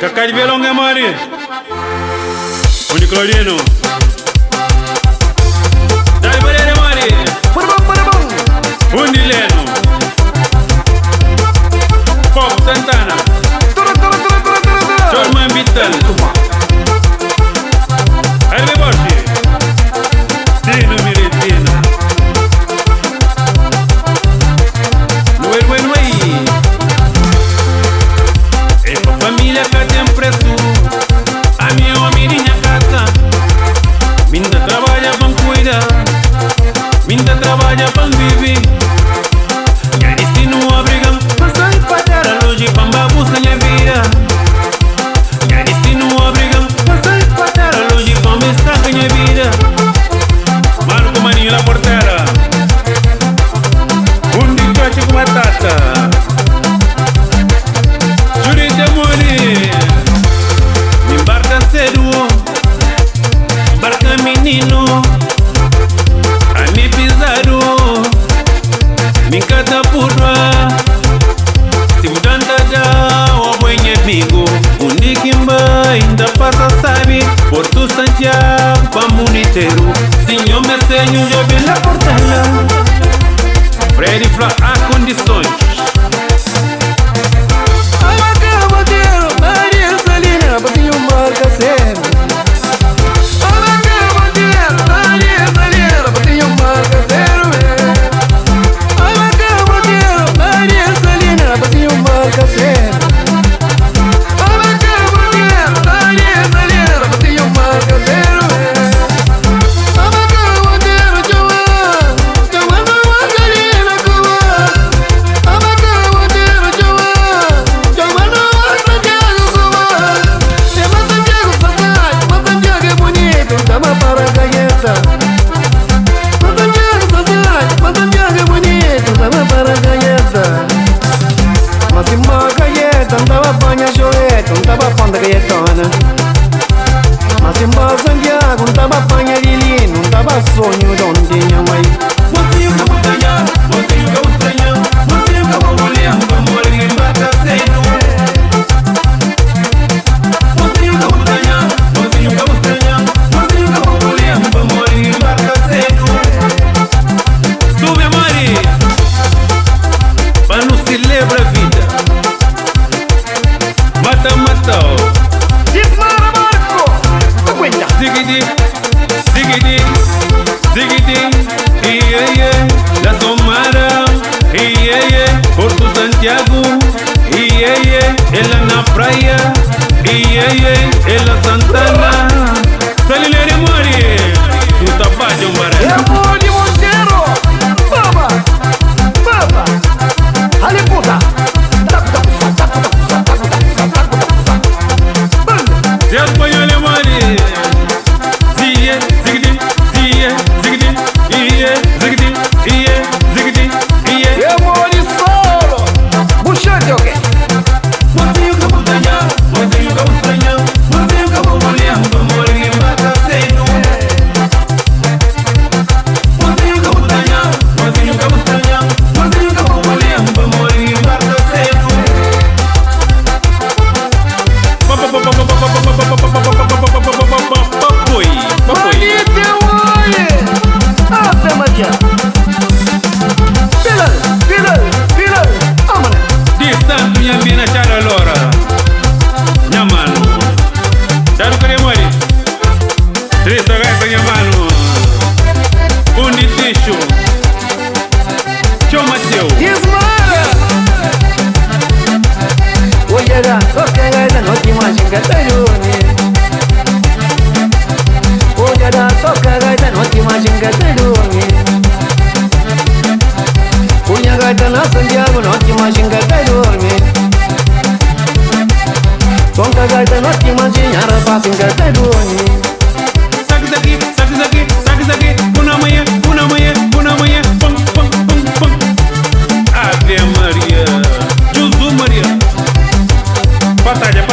Cacá de Velonga Mari Uniclorino Dai Barere Mari Undileno Pop Santana Cholman Vital Arbe Borsi Dino Miretina Nuei E fa famiglia che sempre su A mio amirinha casa Minda trabalha para cuidar Minda trabalha para viver E destino obrigam Passar para dar a longe para bagunça minha vida E destino obrigam Passar para dar a longe para mestar minha vida Mano com maninho la portera Um de coche com batata Juri de morir Me embarca cedo Embarca menino A me pisado Me encanta purra Se mudando da O bom amigo Unikimba ainda passa sabe Porto Santiago para Muniteiro Senhor me senho já vem na portela Freddy Fla há condições Batinho marca sempre Batinho marca zero Maria Salina Batinho marca sempre Maria Salina Batinho marca zero Mas em Santiago não tava apanha de linho, não tava sonho de onde minha mãe. Você e o cabo tanha, você e o cabo tanha, você e o cabo mulher, vamos ali em bata cedo. Você e o cabo tanha, você e o cabo tanha, você e o cabo mulher, vamos ali em bata cedo. Sube a Mari, para não celebrar a vida. Mata, mata. Dispara, Marco! Aguenta! Zigidi, zigidi, zigidi, iê, La Somara, iê, Porto Santiago, iê, ela na praia, iê, ela Santana, Salinere Mori, tu tabaja um baralho. Amor de Monteiro! Baba! Baba! Aliputa! Se espanhol é Mori, zie, zigidi, zigidi, iê, zigidi, iê, zigidi, iê. Eu moro solo! Buchante o quê? Você e o cabo tanha, você e o cabo tanha, você e o cabo mulher, vamos ali em bata cedo. Você e o cabo tanha, você e o cabo tanha, você e o cabo mulher, vamos ali em bata cedo. Bonito eu olho! Ave Maria! Pila! Amana! Distante minha mina chara lora. Minha mano. Charo querer morrer. Três horas minha mano. Uniticho. Tio Mateu. Desmara! Olha, toca gaita, não te imagina que Olha, toca gaita, não te imagina que Punha gaita na Santiago, não te imagina que Toca gaita, não te imagina, rapaz, que dorme. Saque daqui, puna manhã, pum, Ave Maria, Jesus Maria. Batalha.